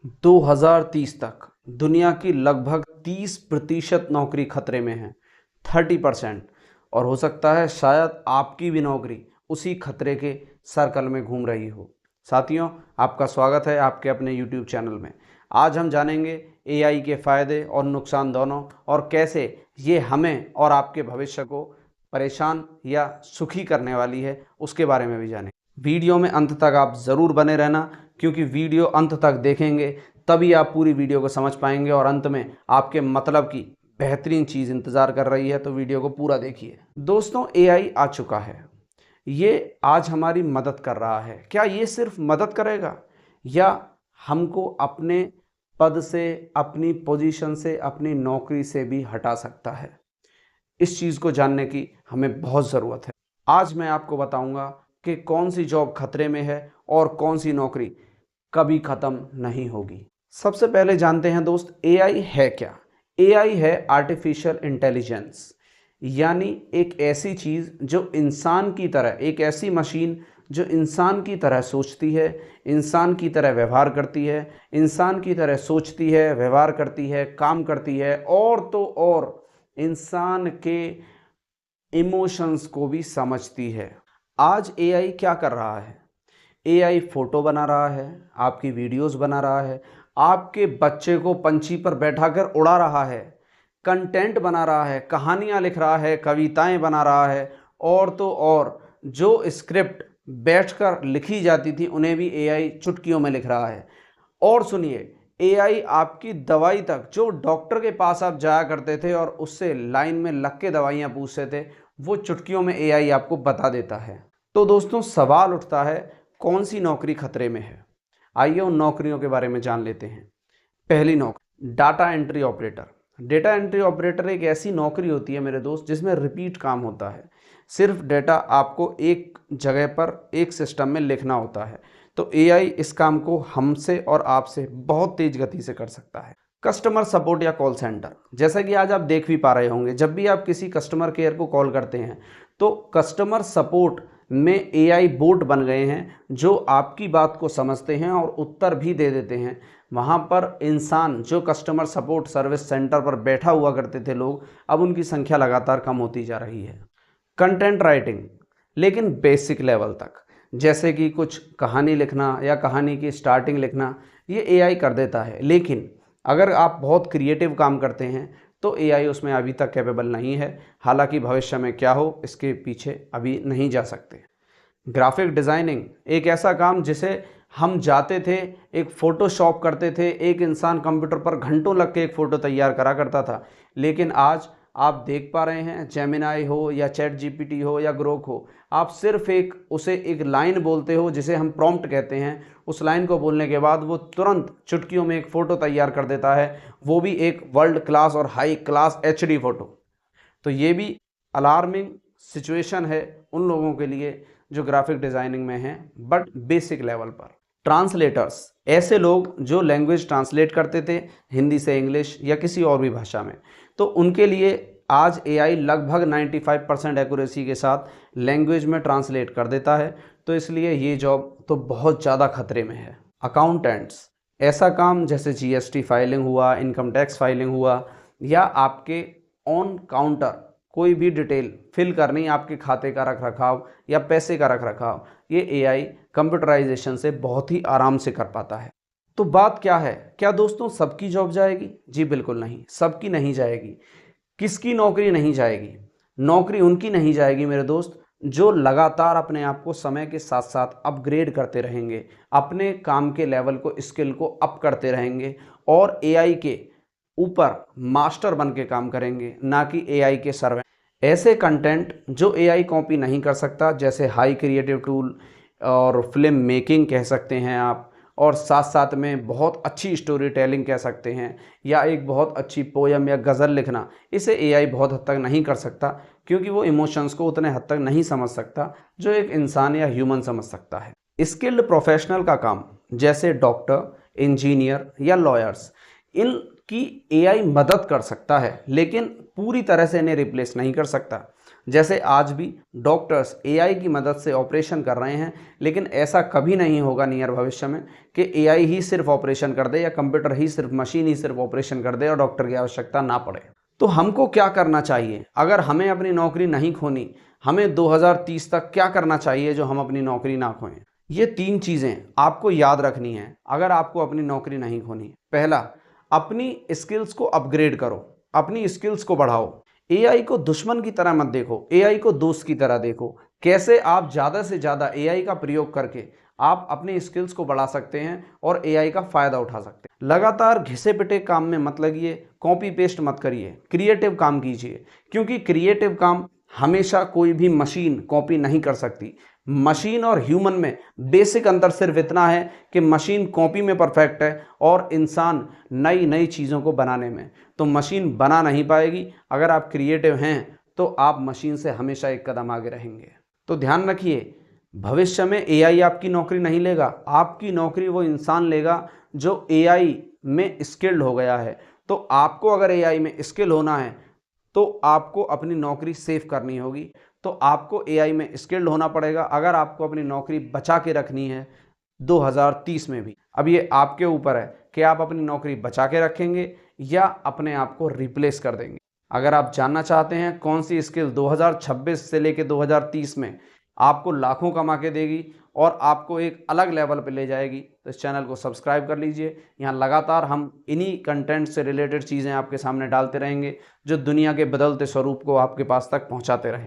2030 तक दुनिया की लगभग 30% नौकरी खतरे में है, 30%। और हो सकता है शायद आपकी भी नौकरी उसी खतरे के सर्कल में घूम रही हो। साथियों, आपका स्वागत है आपके अपने YouTube चैनल में। आज हम जानेंगे AI के फ़ायदे और नुकसान दोनों, और कैसे ये हमें और आपके भविष्य को परेशान या सुखी करने वाली है, उसके बारे में भी जानेंगे। वीडियो में अंत तक आप ज़रूर बने रहना, क्योंकि वीडियो अंत तक देखेंगे तभी आप पूरी वीडियो को समझ पाएंगे और अंत में आपके मतलब की बेहतरीन चीज़ इंतज़ार कर रही है। तो वीडियो को पूरा देखिए। दोस्तों, AI आ चुका है, ये आज हमारी मदद कर रहा है। क्या ये सिर्फ मदद करेगा या हमको अपने पद से, अपनी पोजीशन से, अपनी नौकरी से भी हटा सकता है? इस चीज़ को जानने की हमें बहुत ज़रूरत है। आज मैं आपको बताऊंगा कि कौन सी जॉब खतरे में है और कौन सी नौकरी कभी ख़त्म नहीं होगी। सबसे पहले जानते हैं दोस्त, AI है क्या? AI है आर्टिफिशियल इंटेलिजेंस, यानी एक ऐसी चीज़ जो इंसान की तरह, एक ऐसी मशीन जो इंसान की तरह सोचती है, इंसान की तरह व्यवहार करती है, इंसान की तरह सोचती है, व्यवहार करती है, काम करती है, और तो और इंसान के इमोशंस को भी समझती है। आज AI क्या कर रहा है? AI फ़ोटो बना रहा है, आपकी वीडियोस बना रहा है, आपके बच्चे को पंछी पर बैठाकर उड़ा रहा है, कंटेंट बना रहा है, कहानियाँ लिख रहा है, कविताएं बना रहा है, और तो और जो स्क्रिप्ट बैठकर लिखी जाती थी उन्हें भी AI चुटकियों में लिख रहा है। और सुनिए, AI आपकी दवाई तक, जो डॉक्टर के पास आप जाया करते थे और उससे लाइन में लग के दवाइयाँ पूछते थे, वो चुटकियों में AI आपको बता देता है। तो दोस्तों, सवाल उठता है, कौन सी नौकरी खतरे में है? आइए उन नौकरियों के बारे में जान लेते हैं। पहली नौकरी, data entry operator. Data entry operator एक ऐसी नौकरी होती है मेरे दोस्त, जिसमें रिपीट काम होता है। सिर्फ डेटा आपको एक जगह पर एक सिस्टम में लिखना होता है। तो AI इस काम को हमसे और आपसे बहुत तेज गति से कर सकता है। कस्टमर सपोर्ट या कॉल सेंटर, जैसा कि आज आप देख भी पा रहे होंगे, जब भी आप किसी कस्टमर केयर को कॉल करते हैं तो कस्टमर सपोर्ट में AI बोट बन गए हैं, जो आपकी बात को समझते हैं और उत्तर भी दे देते हैं। वहाँ पर इंसान, जो कस्टमर सपोर्ट सर्विस सेंटर पर बैठा हुआ करते थे लोग, अब उनकी संख्या लगातार कम होती जा रही है। कंटेंट राइटिंग, लेकिन बेसिक लेवल तक, जैसे कि कुछ कहानी लिखना या कहानी की स्टार्टिंग लिखना, ये AI कर देता है। लेकिन अगर आप बहुत क्रिएटिव काम करते हैं तो AI उसमें अभी तक कैपेबल नहीं है। हालांकि भविष्य में क्या हो, इसके पीछे अभी नहीं जा सकते। ग्राफिक डिज़ाइनिंग, एक ऐसा काम जिसे हम जाते थे, एक फ़ोटोशॉप करते थे, एक इंसान कंप्यूटर पर घंटों लग के एक फ़ोटो तैयार करा करता था। लेकिन आज आप देख पा रहे हैं, जेमिनाई हो या चैट GPT हो या ग्रोक हो, आप सिर्फ उसे एक लाइन बोलते हो जिसे हम प्रॉम्प्ट कहते हैं। उस लाइन को बोलने के बाद वो तुरंत चुटकियों में एक फ़ोटो तैयार कर देता है, वो भी एक वर्ल्ड क्लास और हाई क्लास HD फ़ोटो। तो ये भी अलार्मिंग सिचुएशन है उन लोगों के लिए जो ग्राफिक डिज़ाइनिंग में हैं, बट बेसिक लेवल पर। ट्रांसलेटर्स, ऐसे लोग जो लैंग्वेज ट्रांसलेट करते थे हिंदी से इंग्लिश या किसी और भी भाषा में, तो उनके लिए आज AI लगभग 95% एक्यूरेसी के साथ लैंग्वेज में ट्रांसलेट कर देता है। तो इसलिए ये जॉब तो बहुत ज़्यादा खतरे में है। अकाउंटेंट्स, ऐसा काम जैसे GST फाइलिंग हुआ, इनकम टैक्स फाइलिंग हुआ, या आपके ऑन काउंटर कोई भी डिटेल फिल करनी, आपके खाते का रख रखाव या पैसे का रख रखाव, ये AI कंप्यूटराइजेशन से बहुत ही आराम से कर पाता है। तो बात क्या है, क्या दोस्तों सबकी जॉब जाएगी? जी बिल्कुल नहीं, सबकी नहीं जाएगी। किसकी नौकरी नहीं जाएगी? नौकरी उनकी नहीं जाएगी मेरे दोस्त, जो लगातार अपने आप को समय के साथ साथ अपग्रेड करते रहेंगे, अपने काम के लेवल को, स्किल को अप करते रहेंगे और AI के ऊपर मास्टर बन के काम करेंगे, ना कि AI के सर्वेंट। ऐसे कंटेंट जो AI कॉपी नहीं कर सकता, जैसे हाई क्रिएटिव टूल और फिल्म मेकिंग कह सकते हैं आप, और साथ साथ में बहुत अच्छी स्टोरी टेलिंग कह सकते हैं, या एक बहुत अच्छी पोयम या गज़ल लिखना, इसे AI बहुत हद तक नहीं कर सकता, क्योंकि वो इमोशंस को उतने हद तक नहीं समझ सकता जो एक इंसान या ह्यूमन समझ सकता है। स्किल्ड प्रोफेशनल का काम, जैसे डॉक्टर, इंजीनियर या लॉयर्स, इनकी AI मदद कर सकता है, लेकिन पूरी तरह से इन्हें रिप्लेस नहीं कर सकता। जैसे आज भी डॉक्टर्स एआई की मदद से ऑपरेशन कर रहे हैं, लेकिन ऐसा कभी नहीं होगा नियर भविष्य में कि एआई ही सिर्फ ऑपरेशन कर दे या कंप्यूटर ही सिर्फ, मशीन ही सिर्फ ऑपरेशन कर दे और डॉक्टर की आवश्यकता ना पड़े। तो हमको क्या करना चाहिए अगर हमें अपनी नौकरी नहीं खोनी? हमें 2030 तक क्या करना चाहिए जो हम अपनी नौकरी ना खोएं? ये 3 चीज़ें आपको याद रखनी है अगर आपको अपनी नौकरी नहीं खोनी। पहला, अपनी स्किल्स को अपग्रेड करो, अपनी स्किल्स को बढ़ाओ। एआई को दुश्मन की तरह मत देखो, एआई को दोस्त की तरह देखो। कैसे आप ज़्यादा से ज़्यादा एआई का प्रयोग करके आप अपनी स्किल्स को बढ़ा सकते हैं और एआई का फ़ायदा उठा सकते हैं। लगातार घिसे पिटे काम में मत लगिए, कॉपी पेस्ट मत करिए, क्रिएटिव काम कीजिए, क्योंकि क्रिएटिव काम हमेशा कोई भी मशीन कॉपी नहीं कर सकती। मशीन और ह्यूमन में बेसिक अंतर सिर्फ इतना है कि मशीन कॉपी में परफेक्ट है और इंसान नई नई चीज़ों को बनाने में। तो मशीन बना नहीं पाएगी। अगर आप क्रिएटिव हैं तो आप मशीन से हमेशा एक कदम आगे रहेंगे। तो ध्यान रखिए, भविष्य में एआई आपकी नौकरी नहीं लेगा, आपकी नौकरी वो इंसान लेगा जो एआई में स्किल्ड हो गया है। तो आपको अगर एआई में स्किल होना है तो आपको अपनी नौकरी सेव करनी होगी। तो आपको एआई में स्किल्ड होना पड़ेगा अगर आपको अपनी नौकरी बचा के रखनी है 2030 में भी। अब ये आपके ऊपर है कि आप अपनी नौकरी बचा के रखेंगे या अपने आप को रिप्लेस कर देंगे। अगर आप जानना चाहते हैं कौन सी स्किल 2026 से लेकर 2030 में आपको लाखों कमा के देगी और आपको एक अलग लेवल पे ले जाएगी, तो इस चैनल को सब्सक्राइब कर लीजिए। यहाँ लगातार हम इन्हीं कंटेंट से रिलेटेड चीज़ें आपके सामने डालते रहेंगे जो दुनिया के बदलते स्वरूप को आपके पास तक पहुँचाते रहें।